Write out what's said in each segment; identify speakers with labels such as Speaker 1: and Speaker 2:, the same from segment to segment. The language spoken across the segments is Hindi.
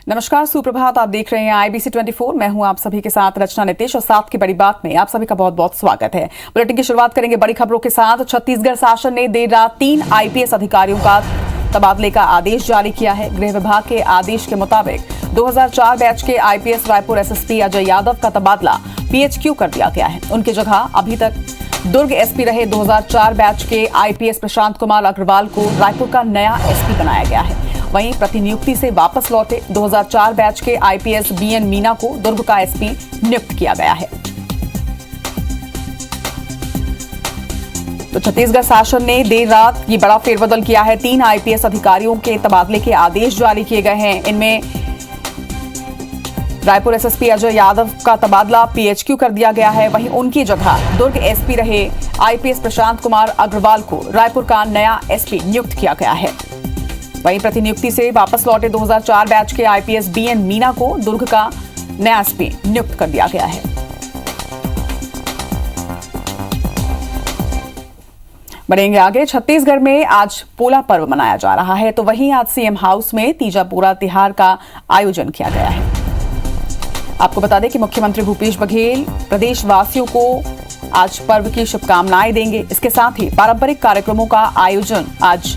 Speaker 1: नमस्कार, सुप्रभात। आप देख रहे हैं IBC 24। मैं हूं आप सभी के साथ रचना नितेश और साथ की बड़ी बात में आप सभी का बहुत बहुत स्वागत है। बुलेटिन की शुरुआत करेंगे बड़ी खबरों के साथ। छत्तीसगढ़ शासन ने देर रात 3 IPS अधिकारियों का तबादले का आदेश जारी किया है। गृह विभाग के आदेश के मुताबिक 2004 बैच के IPS रायपुर SSP अजय यादव का तबादला PHQ कर दिया गया है। उनकी जगह अभी तक दुर्ग SP रहे 2004 बैच के IPS प्रशांत कुमार अग्रवाल को रायपुर का नया SP बनाया गया है। वहीं प्रतिनियुक्ति से वापस लौटे 2004 बैच के IPS BN मीना को दुर्ग का SP नियुक्त किया गया है। तो छत्तीसगढ़ शासन ने देर रात ये बड़ा फेरबदल किया है। 3 IPS अधिकारियों के तबादले के आदेश जारी किए गए हैं। इनमें रायपुर SSP अजय यादव का तबादला PHQ कर दिया गया है। वहीं उनकी जगह दुर्ग SP रहे IPS प्रशांत कुमार अग्रवाल को रायपुर का नया SP नियुक्त किया गया है। वहीं प्रतिनियुक्ति से वापस लौटे 2004 बैच के IPS BN मीना को दुर्ग का नया SP नियुक्त कर दिया गया है। बढ़ेंगे आगे। छत्तीसगढ़ में आज पोला पर्व मनाया जा रहा है, तो वहीं आज CM हाउस में तीजा पोला तिहार का आयोजन किया गया है। आपको बता दें कि मुख्यमंत्री भूपेश बघेल प्रदेशवासियों को आज पर्व की शुभकामनाएं देंगे। इसके साथ ही पारंपरिक कार्यक्रमों का आयोजन आज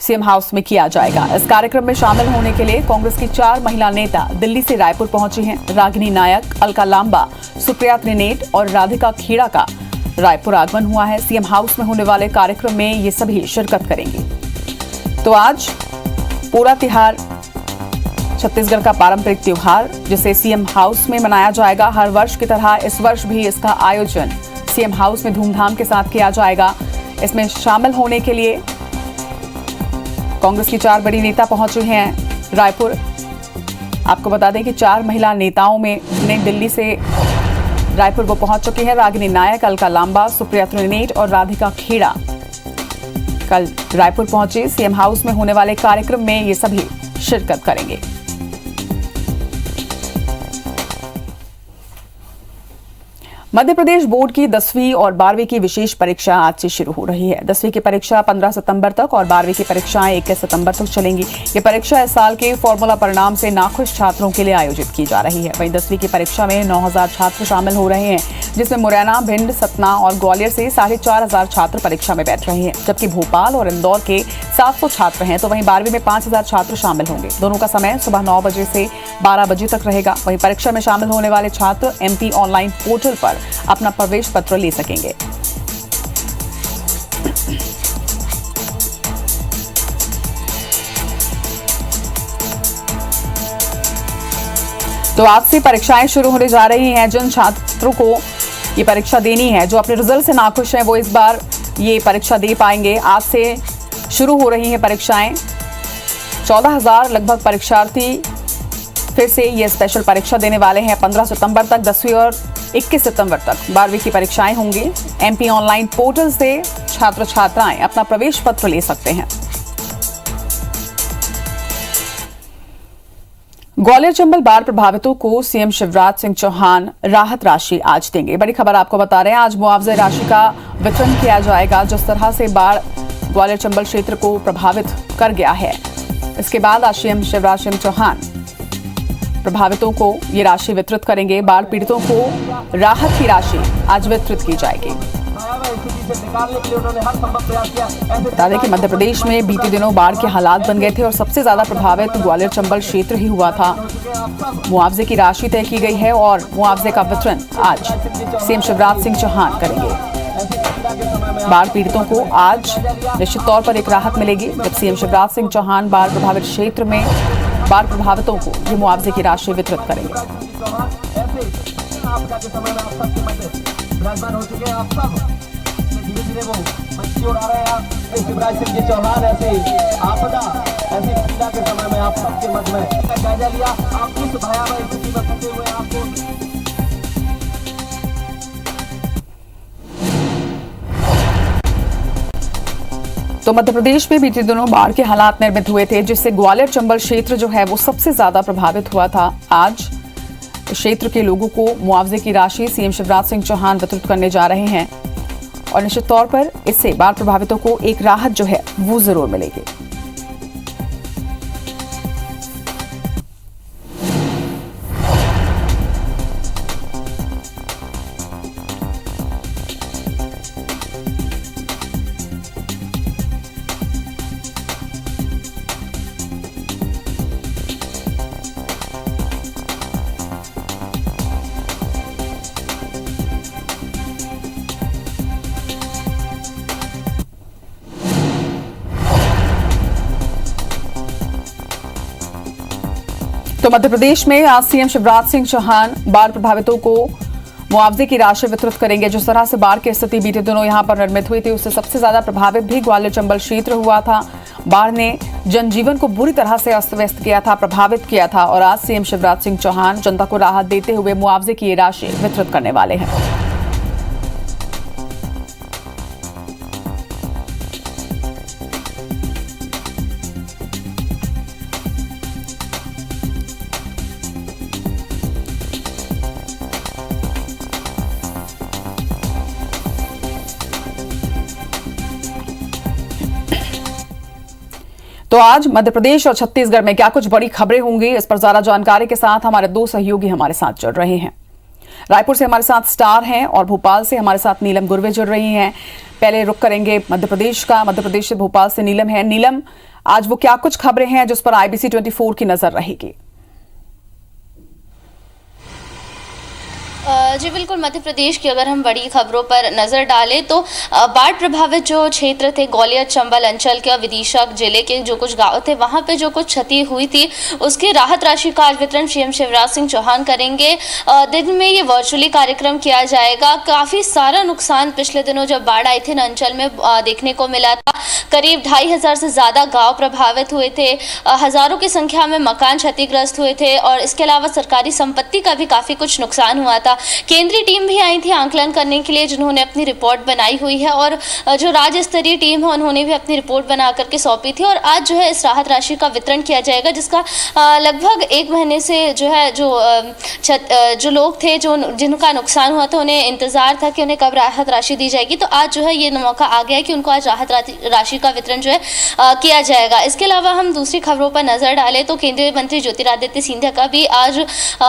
Speaker 1: CM हाउस में किया जाएगा। इस कार्यक्रम में शामिल होने के लिए कांग्रेस की 4 महिला नेता दिल्ली से रायपुर पहुंची हैं। रागिनी नायक, अलका लांबा, सुप्रिया त्रिनेट और राधिका खेड़ा का रायपुर आगमन हुआ है। CM हाउस में होने वाले कार्यक्रम में ये सभी शिरकत करेंगे। तो आज पोला तिहार छत्तीसगढ़ का पारंपरिक त्योहार जिसे CM हाउस में मनाया जाएगा। हर वर्ष की तरह इस वर्ष भी इसका आयोजन CM हाउस में धूमधाम के साथ किया जाएगा। इसमें शामिल होने के लिए कांग्रेस की 4 बड़ी नेता पहुंचे हैं रायपुर। आपको बता दें कि 4 महिला नेताओं में दिल्ली से रायपुर वो पहुंच चुकी हैं। रागिनी नायक, अलका लांबा, सुप्रिया त्रिनेट और राधिका खेड़ा कल रायपुर पहुंचे। CM हाउस में होने वाले कार्यक्रम में ये सभी शिरकत करेंगे। मध्य प्रदेश बोर्ड की 10वीं और 12वीं की विशेष परीक्षा आज से शुरू हो रही है। 10वीं की परीक्षा 15 सितंबर तक और 12वीं की परीक्षाएं 21 सितंबर तक चलेंगी। ये परीक्षा इस साल के फॉर्मूला परिणाम से नाखुश छात्रों के लिए आयोजित की जा रही है। वहीं 10वीं की परीक्षा में 9000 छात्र शामिल हो रहे हैं, जिसमें मुरैना, भिंड, सतना और ग्वालियर से 4500 छात्र परीक्षा में बैठ रहे हैं, जबकि भोपाल और इंदौर के 700 छात्र हैं। तो वहीं 12वीं में 5000 छात्र शामिल होंगे। दोनों का समय सुबह 9 बजे से 12 बजे तक रहेगा। वहीं परीक्षा में शामिल होने वाले छात्र MP ऑनलाइन पोर्टल पर अपना प्रवेश पत्र ले सकेंगे। तो आज से परीक्षाएं शुरू होने जा रही हैं। जिन छात्रों को ये परीक्षा देनी है, जो अपने रिजल्ट से नाखुश हैं, वो इस बार ये परीक्षा दे पाएंगे। आज से शुरू हो रही हैं परीक्षाएं। 14,000 लगभग परीक्षार्थी फिर से ये स्पेशल परीक्षा देने वाले हैं। 15 सितंबर तक 10वीं और 21 सितंबर तक 12वीं की परीक्षाएं होंगी। MP ऑनलाइन पोर्टल से छात्र छात्राएं अपना प्रवेश पत्र ले सकते हैं। ग्वालियर चंबल बाढ़ प्रभावितों को CM शिवराज सिंह चौहान राहत राशि आज देंगे। बड़ी खबर आपको बता रहे हैं, आज मुआवजा राशि का वितरण किया जाएगा। जिस तरह से बाढ़ ग्वालियर चंबल क्षेत्र को प्रभावित कर गया है, इसके बाद आज CM शिवराज सिंह चौहान प्रभावितों को ये राशि वितरित करेंगे। बाढ़ पीड़ितों को राहत की राशि आज वितरित की जाएगी। बता दें कि मध्य प्रदेश में बीते दिनों बाढ़ के हालात बन गए थे और सबसे ज्यादा प्रभावित ग्वालियर चंबल क्षेत्र ही हुआ था। मुआवजे की राशि तय की गई है और मुआवजे का वितरण आज CM शिवराज सिंह चौहान करेंगे। बाढ़ पीड़ितों को आज निश्चित तौर पर एक राहत मिलेगी, जब CM शिवराज सिंह चौहान बाढ़ प्रभावित क्षेत्र में बाढ़ प्रभावितों को ये मुआवजे की राशि वितरित करेंगे। तो मध्य प्रदेश में बीते दिनों बाढ़ के हालात निर्मित हुए थे, जिससे ग्वालियर चंबल क्षेत्र जो है वो सबसे ज्यादा प्रभावित हुआ था। आज क्षेत्र के लोगों को मुआवजे की राशि CM शिवराज सिंह चौहान वितरित करने जा रहे हैं और निश्चित तौर पर इससे बाढ़ प्रभावितों को एक राहत जो है वो जरूर मिलेगी। मध्य प्रदेश में आज सीएम शिवराज सिंह चौहान बाढ़ प्रभावितों को मुआवजे की राशि वितरित करेंगे। जिस तरह से बाढ़ की स्थिति बीते दिनों यहां पर निर्मित हुई थी, उससे सबसे ज्यादा प्रभावित भी ग्वालियर चंबल क्षेत्र हुआ था। बाढ़ ने जनजीवन को बुरी तरह से अस्त व्यस्त किया था, प्रभावित किया था और आज सीएम शिवराज सिंह चौहान जनता को राहत देते हुए मुआवजे की ये राशि वितरित करने वाले हैं। तो आज मध्य प्रदेश और छत्तीसगढ़ में क्या कुछ बड़ी खबरें होंगी, इस पर ज्यादा जानकारी के साथ हमारे दो सहयोगी हमारे साथ जुड़ रहे हैं। रायपुर से हमारे साथ स्टार हैं और भोपाल से हमारे साथ नीलम गुरवे जुड़ रही हैं। पहले रुख करेंगे मध्य प्रदेश का। मध्य प्रदेश से भोपाल से नीलम है। नीलम, आज वो क्या कुछ खबरें हैं जिस पर IBC 24 की नजर रहेगी?
Speaker 2: जी बिल्कुल, मध्य प्रदेश की अगर हम बड़ी खबरों पर नज़र डालें तो बाढ़ प्रभावित जो क्षेत्र थे, ग्वालियर चंबल अंचल के, विदिशा जिले के जो कुछ गांव थे, वहां पे जो कुछ क्षति हुई थी उसके राहत राशि का आज वितरण सीएम शिवराज सिंह चौहान करेंगे। दिन में ये वर्चुअली कार्यक्रम किया जाएगा। काफ़ी सारा नुकसान पिछले दिनों जब बाढ़ आई थी अंचल में देखने को मिला था। करीब 2500 से ज़्यादा गाँव प्रभावित हुए थे, हज़ारों की संख्या में मकान क्षतिग्रस्त हुए थे और इसके अलावा सरकारी संपत्ति का भी काफ़ी कुछ नुकसान हुआ था। केंद्रीय टीम भी आई थी आंकलन करने के लिए, जिन्होंने अपनी रिपोर्ट बनाई हुई है और जो राज्य स्तरीय टीम है उन्होंने भी अपनी रिपोर्ट बना करके सौंपी थी और आज जो है इस राहत राशि का वितरण किया जाएगा, जिसका लगभग 1 महीने से जो है जो लोग थे जिनका नुकसान हुआ था उन्हें इंतजार था कि उन्हें कब राहत राशि दी जाएगी। तो आज जो है ये मौका आ गया कि उनको आज राहत राशि का वितरण जो है किया जाएगा। इसके अलावा हम दूसरी खबरों पर नजर डालें तो केंद्रीय मंत्री ज्योतिरादित्य सिंधिया का भी आज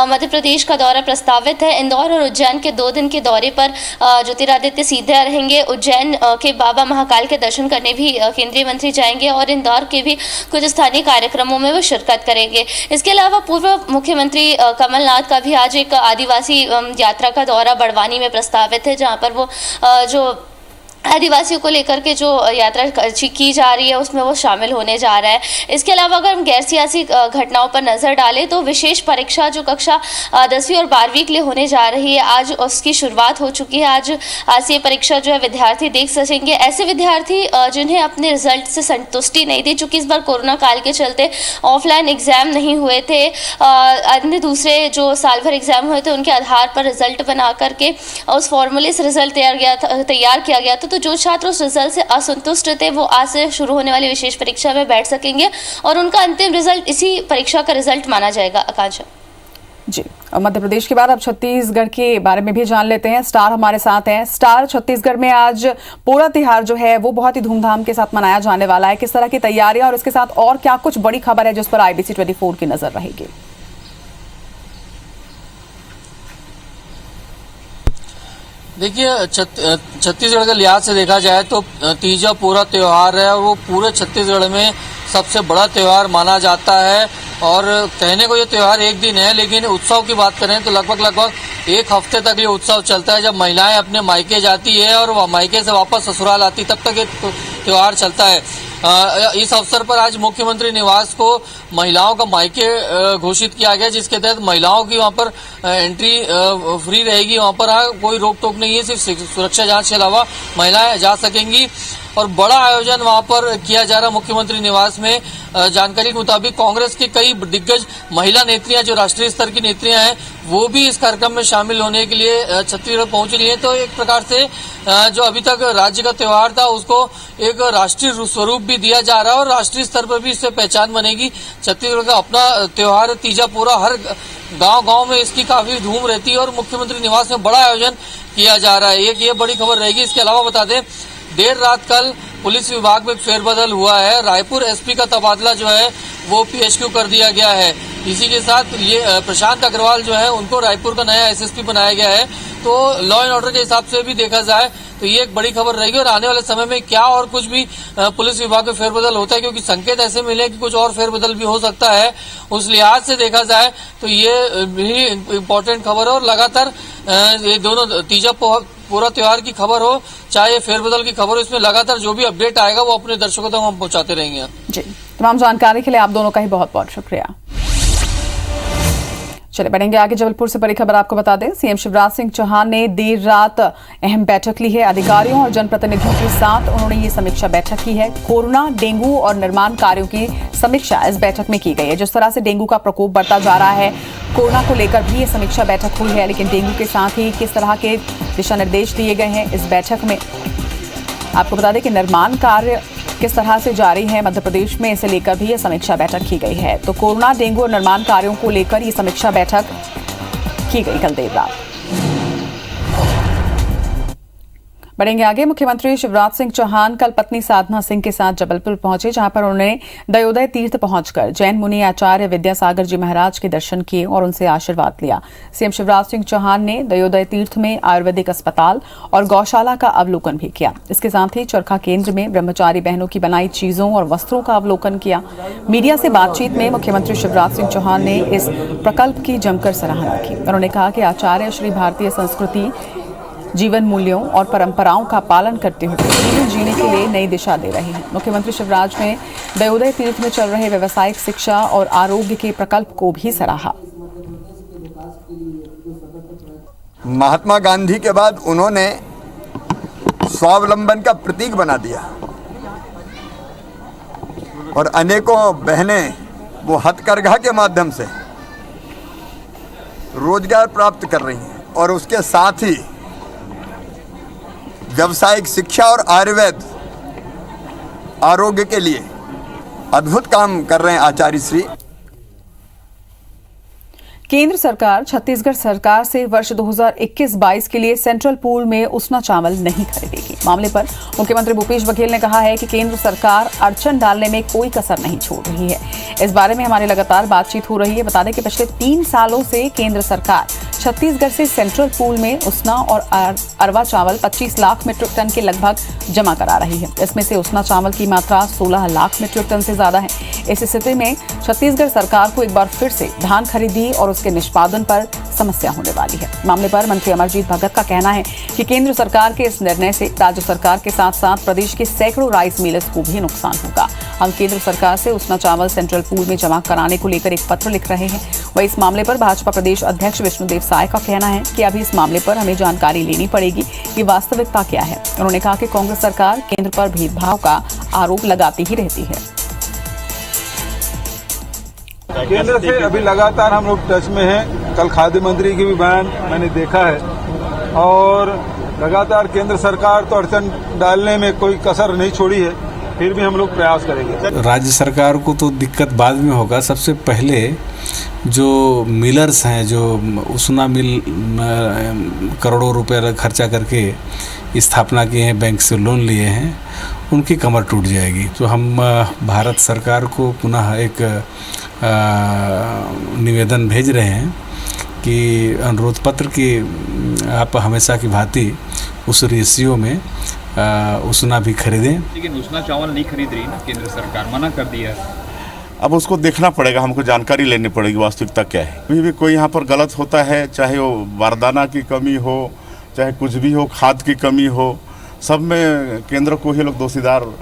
Speaker 2: मध्य प्रदेश का दौरा प्रस्तावित है। इंदौर और उज्जैन के 2 दिन के दौरे पर ज्योतिरादित्य सिंधिया रहेंगे। उज्जैन के बाबा महाकाल के दर्शन करने भी केंद्रीय मंत्री जाएंगे और इंदौर के भी कुछ स्थानीय कार्यक्रमों में वो शिरकत करेंगे। इसके अलावा पूर्व मुख्यमंत्री कमलनाथ का भी आज एक आदिवासी यात्रा का दौरा बड़वानी में प्रस्तावित है, जहाँ पर वो जो आदिवासियों को लेकर के जो यात्रा की जा रही है उसमें वो शामिल होने जा रहा है। इसके अलावा अगर हम गैर सियासी घटनाओं पर नज़र डालें तो विशेष परीक्षा जो कक्षा 10वीं और 12वीं के लिए होने जा रही है, आज उसकी शुरुआत हो चुकी है। आज ये परीक्षा जो है विद्यार्थी देख सकेंगे। ऐसे विद्यार्थी जिन्हें अपने रिजल्ट से संतुष्टि नहीं थी, चूँकि इस बार कोरोना काल के चलते ऑफलाइन एग्जाम नहीं हुए थे, अन्य दूसरे जो साल भर एग्जाम हुए थे उनके आधार पर रिजल्ट बना करके उस फॉर्मूले से रिजल्ट तैयार किया गया था। तो जो छात्र उस रिजल्ट से असंतुष्ट थे वो आज से शुरू होने वाली विशेष परीक्षा में बैठ सकेंगे और उनका अंतिम रिजल्ट इसी परीक्षा का रिजल्ट माना जाएगा। आकांक्षा
Speaker 1: जी, और मध्य प्रदेश के बाद अब छत्तीसगढ़ के बारे में भी जान लेते हैं। स्टार हमारे साथ हैं। स्टार, छत्तीसगढ़ में आज पोला त्योहार जो है वो बहुत ही धूमधाम के साथ मनाया जाने वाला है। किस तरह की तैयारियां और इसके साथ और क्या कुछ बड़ी खबर है जिस पर IBC 24 की नजर रहेगी?
Speaker 3: देखिए, छत्तीसगढ़ के लिहाज से देखा जाए तो तीजा पूरा त्यौहार है और वो पूरे छत्तीसगढ़ में सबसे बड़ा त्यौहार माना जाता है। और कहने को ये त्यौहार एक दिन है, लेकिन उत्सव की बात करें तो लगभग 1 हफ्ते तक ये उत्सव चलता है। जब महिलाएं अपने मायके जाती है और वह मायके से वापस ससुराल आती, तब तक ये त्यौहार चलता है। इस अवसर पर आज मुख्यमंत्री निवास को महिलाओं का मायके घोषित किया गया, जिसके तहत महिलाओं की वहां पर एंट्री फ्री रहेगी। वहां पर कोई रोक टोक नहीं है, सिर्फ सुरक्षा जांच के अलावा महिलाएं जा सकेंगी। और बड़ा आयोजन वहां पर किया जा रहा मुख्यमंत्री निवास में। जानकारी के मुताबिक कांग्रेस की कई दिग्गज महिला नेत्रियां, जो राष्ट्रीय स्तर की नेत्रियां हैं, वो भी इस कार्यक्रम में शामिल होने के लिए छत्तीसगढ़ पहुंच रही है। तो एक प्रकार से जो अभी तक राज्य का त्यौहार था उसको एक राष्ट्रीय स्वरूप भी दिया जा रहा है और राष्ट्रीय स्तर पर भी इससे पहचान बनेगी। छत्तीसगढ़ का अपना त्यौहार तीजा पूरा, हर गांव में इसकी काफी धूम रहती है और मुख्यमंत्री निवास में बड़ा आयोजन किया जा रहा है। एक ये बड़ी खबर रहेगी। इसके अलावा बता दें, देर रात कल पुलिस विभाग में फेरबदल हुआ है। रायपुर SP का तबादला जो है वो PHQ कर दिया गया है। इसी के साथ ये प्रशांत अग्रवाल जो है उनको रायपुर का नया SSP बनाया गया है। तो लॉ एंड ऑर्डर के हिसाब से भी देखा जाए तो ये एक बड़ी खबर रहेगी और आने वाले समय में क्या और कुछ भी पुलिस विभाग में फेरबदल होता है, क्योंकि संकेत ऐसे मिले कि कुछ और फेरबदल भी हो सकता है। उस लिहाज से देखा जाए तो ये भी इम्पोर्टेंट खबर है और लगातार ये दोनों तीजा पूरा त्योहार की खबर हो चाहे फेरबदल की खबर हो, इसमें लगातार जो भी अपडेट आएगा वो अपने दर्शकों तक हम पहुंचाते रहेंगे।
Speaker 1: जी, तमाम जानकारी के लिए आप दोनों का ही बहुत बहुत शुक्रिया। चले बढ़ेंगे आगे। जबलपुर से बड़ी खबर आपको बता दें, सीएम शिवराज सिंह चौहान ने देर रात अहम बैठक ली है। अधिकारियों और जनप्रतिनिधियों के साथ उन्होंने ये समीक्षा बैठक की है। कोरोना, डेंगू और निर्माण कार्यों की समीक्षा इस बैठक में की गई है। जिस तरह से डेंगू का प्रकोप बढ़ता जा रहा है, कोरोना को लेकर भी ये समीक्षा बैठक हुई है, लेकिन डेंगू के साथ ही किस तरह के दिशा निर्देश दिए गए हैं इस बैठक में। आपको बता दें कि निर्माण कार्य किस तरह से जारी है मध्य प्रदेश में, इसे लेकर भी यह समीक्षा बैठक की गई है। तो कोरोना, डेंगू और निर्माण कार्यों को लेकर ये समीक्षा बैठक की गई कल देर रात। बढ़ेंगे आगे। मुख्यमंत्री शिवराज सिंह चौहान कल पत्नी साधना सिंह के साथ जबलपुर पहुंचे, जहां पर उन्होंने दयोदय तीर्थ पहुंचकर जैन मुनि आचार्य विद्यासागर जी महाराज के दर्शन किए और उनसे आशीर्वाद लिया। सीएम शिवराज सिंह चौहान ने दयोदय तीर्थ में आयुर्वेदिक अस्पताल और गौशाला का अवलोकन भी किया। इसके साथ ही चरखा केंद्र में ब्रह्मचारी बहनों की बनाई चीजों और वस्त्रों का अवलोकन किया। मीडिया से बातचीत में मुख्यमंत्री शिवराज सिंह चौहान ने इस प्रकल्प की जमकर सराहना की। उन्होंने कहा कि आचार्य श्री भारतीय संस्कृति, जीवन मूल्यों और परंपराओं का पालन करते हुए जीवन जीने के लिए नई दिशा दे रहे हैं। मुख्यमंत्री शिवराज ने दयोदय तीर्थ में चल रहे व्यावसायिक शिक्षा और आरोग्य के प्रकल्प को भी सराहा।
Speaker 4: महात्मा गांधी के बाद उन्होंने स्वावलंबन का प्रतीक बना दिया और अनेकों बहनें वो हथकरघा के माध्यम से रोजगार प्राप्त कर रही हैं और उसके साथ ही व्यावसायिक शिक्षा और आयुर्वेद आरोग्य के लिए अद्भुत काम कर रहे हैं आचार्य श्री।
Speaker 1: केंद्र सरकार छत्तीसगढ़ सरकार से वर्ष 2021-22 के लिए सेंट्रल पूल में उसना चावल नहीं खरीदेगी। मामले पर मुख्यमंत्री भूपेश बघेल ने कहा है कि केंद्र सरकार अड़चन डालने में कोई कसर नहीं छोड़ रही है। इस बारे में हमारी लगातार बातचीत हो रही है। बता दें कि पिछले 3 सालों से केंद्र सरकार छत्तीसगढ़ से सेंट्रल पूल में उसना और अरवा चावल 25 लाख मीट्रिक टन के लगभग जमा करा रही है। इसमें से उसना चावल की मात्रा 16 लाख मीट्रिक टन से ज्यादा है। इस स्थिति में छत्तीसगढ़ सरकार को एक बार फिर से धान खरीदी और उसके निष्पादन पर समस्या होने वाली है। मामले पर मंत्री अमरजीत भगत का कहना है कि केंद्र सरकार के इस निर्णय से राज्य सरकार के साथ साथ प्रदेश के सैकड़ों राइस मिलर्स को भी नुकसान होगा। हम केंद्र सरकार से उसना चावल सेंट्रल पूल में जमा कराने को लेकर एक पत्र लिख रहे हैं। वहीं इस मामले पर भाजपा प्रदेश अध्यक्ष विष्णुदेव साय का कहना है कि अभी इस मामले पर हमें जानकारी लेनी पड़ेगी कि वास्तविकता क्या है। उन्होंने कहा कि कांग्रेस सरकार केंद्र पर भेदभाव का आरोप लगाती ही रहती है।
Speaker 5: केंद्र से अभी लगातार हम लोग टच में हैं। कल खाद्य मंत्री की भी बयान मैंने देखा है और लगातार केंद्र सरकार तो अड़चन डालने में कोई कसर नहीं छोड़ी है, फिर भी हम लोग प्रयास करेंगे।
Speaker 6: राज्य सरकार को तो दिक्कत बाद में होगा। सबसे पहले जो मिलर्स हैं, जो उसना मिल करोड़ों रुपए खर्चा करके स्थापना किए हैं, बैंक से लोन लिए हैं, उनकी कमर टूट जाएगी। तो हम भारत सरकार को पुनः एक निवेदन भेज रहे हैं कि अनुरोध पत्र की आप हमेशा की भांति उस रेशियो में उसना भी खरीदें।
Speaker 7: लेकिन उसना चावल नहीं खरीद रही ना केंद्र सरकार, मना कर दिया।
Speaker 8: अब उसको देखना पड़ेगा, हमको जानकारी लेनी पड़ेगी वास्तविकता क्या है। कभी भी कोई यहाँ पर गलत होता है, चाहे वो बारदाना की कमी हो, चाहे कुछ भी हो, खाद की कमी हो, सब में केंद्र को ही लोग दोषीदार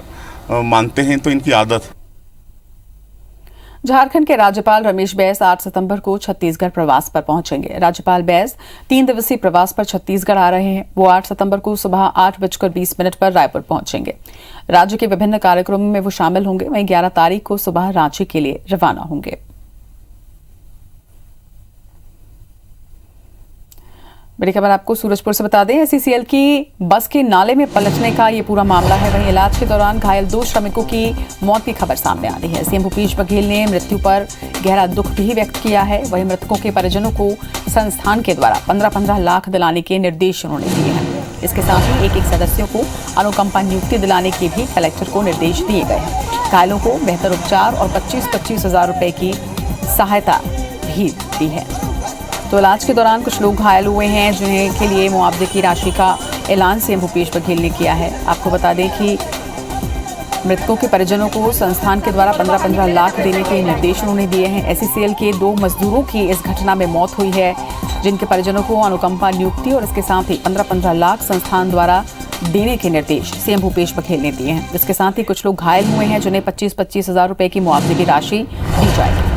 Speaker 8: मानते हैं। तो इनकी आदत है।
Speaker 1: झारखंड के राज्यपाल रमेश बैस 8 सितंबर को छत्तीसगढ़ प्रवास पर पहुंचेंगे। राज्यपाल बैस 3 दिवसीय प्रवास पर छत्तीसगढ़ आ रहे हैं। वो 8 सितंबर को सुबह 8:20 पर रायपुर पहुंचेंगे। राज्य के विभिन्न कार्यक्रमों में वो शामिल होंगे। वहीं 11 तारीख को सुबह रांची के लिए रवाना होंगे। बड़ी खबर आपको सूरजपुर से बता दें, एसईसीएल की बस के नाले में पलटने का ये पूरा मामला है। वहीं इलाज के दौरान घायल 2 श्रमिकों की मौत की खबर सामने आ रही है। सीएम भूपेश बघेल ने मृत्यु पर गहरा दुख भी व्यक्त किया है। वहीं मृतकों के परिजनों को संस्थान के द्वारा 15-15 लाख दिलाने के निर्देश उन्होंने दिए हैं। इसके साथ ही एक सदस्यों को अनुकंपा नियुक्ति दिलाने के भी कलेक्टर को निर्देश दिए गए हैं। घायलों को बेहतर उपचार और 25-25 हजार रुपए की सहायता भी दी है। तो इलाज के दौरान कुछ लोग घायल हुए हैं, जिन्हें के लिए मुआवजे की राशि का ऐलान सीएम भूपेश बघेल ने किया है। आपको बता दें कि मृतकों के परिजनों को संस्थान के द्वारा 15-15 लाख देने के निर्देश उन्होंने दिए हैं। एसईसीएल के 2 मजदूरों की इस घटना में मौत हुई है, जिनके परिजनों को अनुकंपा नियुक्ति और इसके साथ ही 15-15 लाख संस्थान द्वारा देने के निर्देश सीएम भूपेश बघेल ने दिए हैं। इसके साथ ही कुछ लोग घायल हुए हैं, जिन्हें 25-25 हजार रुपए की मुआवजे की राशि दी जाएगी।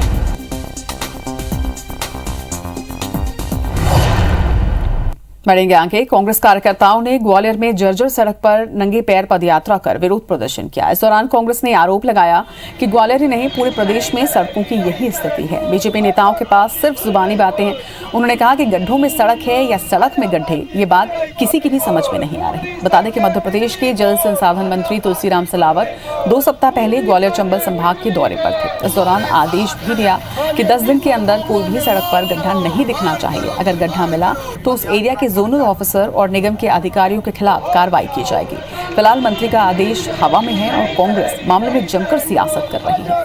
Speaker 1: बढ़ेंगे आगे। कांग्रेस कार्यकर्ताओं ने ग्वालियर में जर्जर सड़क पर नंगे पैर पदयात्रा कर विरोध प्रदर्शन किया। इस दौरान कांग्रेस ने आरोप लगाया कि ग्वालियर ही नहीं पूरे प्रदेश में सड़कों की यही स्थिति है। बीजेपी नेताओं के पास सिर्फ जुबानी बातें हैं। उन्होंने कहा कि गड्ढों में सड़क है या सड़क में गड्ढे, ये बात किसी की भी समझ में नहीं आ रही। बता दें कि मध्य प्रदेश के जल संसाधन मंत्री तुलसीराम सिलावट 2 सप्ताह पहले ग्वालियर चंबल संभाग के दौरे पर थे। इस दौरान आदेश भी दिया कि 10 दिन के अंदर कोई भी सड़क पर गड्ढा नहीं दिखना चाहिए। अगर गड्ढा मिला तो उस एरिया के जोनल ऑफिसर और निगम के अधिकारियों के खिलाफ कार्रवाई की जाएगी। फिलहाल मंत्री का आदेश हवा में है और कांग्रेस मामले में जमकर सियासत कर रही है।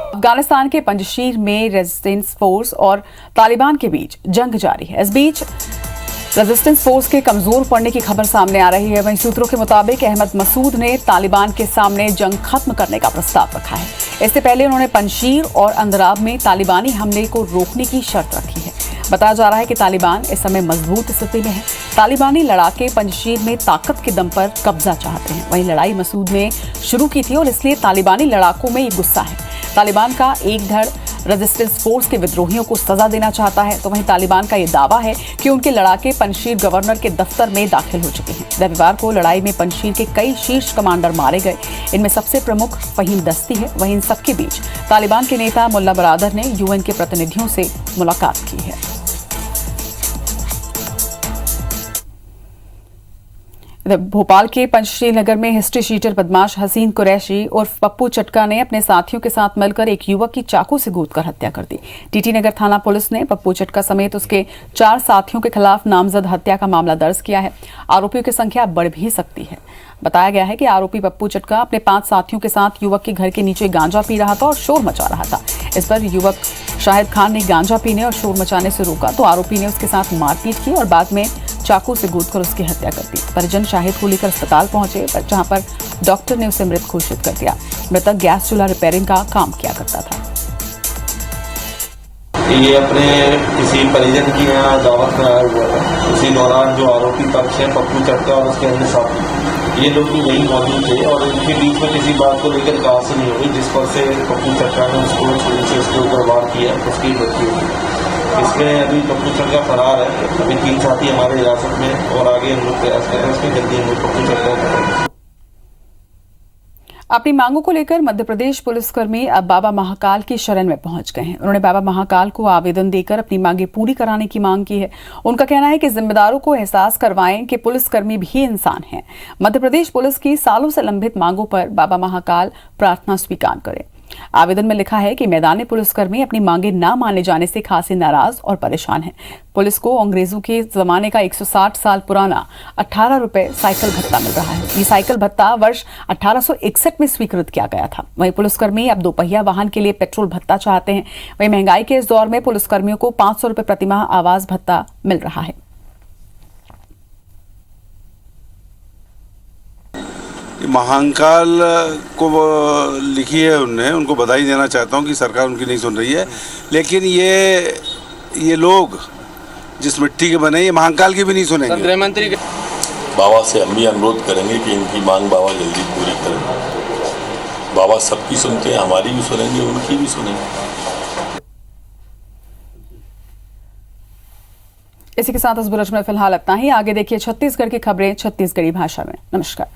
Speaker 1: अफगानिस्तान के पंजशीर में रेजिस्टेंस फोर्स और तालिबान के बीच जंग जारी है। इस बीच रेजिस्टेंस फोर्स के कमजोर पड़ने की खबर सामने आ रही है। वहीं सूत्रों के मुताबिक अहमद मसूद ने तालिबान के सामने जंग खत्म करने का प्रस्ताव रखा है। इससे पहले उन्होंने पंजशीर और अंदराब में तालिबानी हमले को रोकने की शर्त रखी है। बताया जा रहा है कि तालिबान इस समय मजबूत स्थिति में है। तालिबानी लड़ाके पंजशीर में ताकत के दम पर कब्जा चाहते हैं। वहीं लड़ाई मसूद ने शुरू की थी और इसलिए तालिबानी लड़ाकों में ये गुस्सा है। तालिबान का एक धड़ रेजिस्टेंस फोर्स के विद्रोहियों को सजा देना चाहता है, तो वहीं तालिबान का यह दावा है कि उनके लड़ाके पंजशीर गवर्नर के दफ्तर में दाखिल हो चुके हैं। रविवार को लड़ाई में पंजशीर के कई शीर्ष कमांडर मारे गए। इनमें सबसे प्रमुख फहीम दस्ती है। वहीं इन सबके बीच तालिबान के नेता मुल्ला बरादर ने यूएन के प्रतिनिधियों से मुलाकात की है। भोपाल के पंचशील नगर में हिस्ट्री शीटर बदमाश हसीन कुरैशी उर्फ पप्पू चटका ने अपने साथियों के साथ मिलकर एक युवक की चाकू से गोदकर हत्या कर दी। टीटी नगर थाना पुलिस ने पप्पू चटका समेत उसके 4 साथियों के खिलाफ नामजद हत्या का मामला दर्ज किया है। आरोपियों की संख्या बढ़ भी सकती है। बताया गया है कि आरोपी पप्पू चटका अपने 5 साथियों के साथ युवक के घर के नीचे गांजा पी रहा था और शोर मचा रहा था। इस पर युवक शाहिद खान ने गांजा पीने और शोर मचाने से रोका तो आरोपी ने उसके साथ मारपीट की और बाद में चाकू से गोदकर उसकी हत्या कर दी। परिजन शाहिद को लेकर अस्पताल पहुंचे, जहां पर डॉक्टर ने उसे मृत घोषित कर दिया। मृतक गैस चूल्हा रिपेयरिंग का काम किया करता था।
Speaker 9: ये अपने किसी परिजन की यहाँ दावत में आया हुआ था। उसी दौरान जो आरोपी पक्ष है पप्पू चटका और उसके अन्य साथी, ये लोग भी वहीं मौजूद थे और इनके बीच में किसी बात को लेकर कहासुनी नहीं हुई, जिस पर से पप्पू चटका ने उसको छुरी से उसके ऊपर वार किया, उसकी मृत्यु हुई। इसमें अभी पप्पू चटका फरार है। अभी 3 साथी हमारे हिरासत में और आगे हम लोग प्रयास कर रहे हैं उसमें जल्दी हम लोग पप्पू चटका को।
Speaker 1: अपनी मांगों को लेकर मध्य प्रदेश पुलिसकर्मी अब बाबा महाकाल की शरण में पहुंच गए हैं। उन्होंने बाबा महाकाल को आवेदन देकर अपनी मांगे पूरी कराने की मांग की है। उनका कहना है कि जिम्मेदारों को एहसास करवाएं कि पुलिसकर्मी भी इंसान हैं। मध्य प्रदेश पुलिस की सालों से लंबित मांगों पर बाबा महाकाल प्रार्थना स्वीकार करें। आवेदन में लिखा है कि मैदानी पुलिसकर्मी अपनी मांगे न माने जाने से खासे नाराज और परेशान हैं। पुलिस को अंग्रेजों के जमाने का 160 साल पुराना 18 रुपए साइकिल भत्ता मिल रहा है। ये साइकिल भत्ता वर्ष 1861 में स्वीकृत किया गया था। वहीं पुलिसकर्मी अब 2 पहिया वाहन के लिए पेट्रोल भत्ता चाहते हैं। वहीं महंगाई के इस दौर में पुलिसकर्मियों को 500 रुपए प्रतिमाह आवास भत्ता मिल रहा है।
Speaker 10: महाकाल को लिखी है उनने, उनको बधाई देना चाहता हूं कि सरकार उनकी नहीं सुन रही है। लेकिन ये लोग जिस मिट्टी के बने ये महाकाल की भी नहीं सुनेंगे।
Speaker 9: गृह मंत्री
Speaker 11: बाबा से हम भी अनुरोध करेंगे कि इनकी मांग बाबा जल्दी पूरी करें। बाबा सबकी सुनते हैं, हमारी भी सुनेंगे, उनकी भी सुनेंगे।
Speaker 1: इसी के साथ इस बुलेटिन में फिलहाल इतना ही। आगे देखिए छत्तीसगढ़ की खबरें छत्तीसगढ़ी भाषा में। नमस्कार।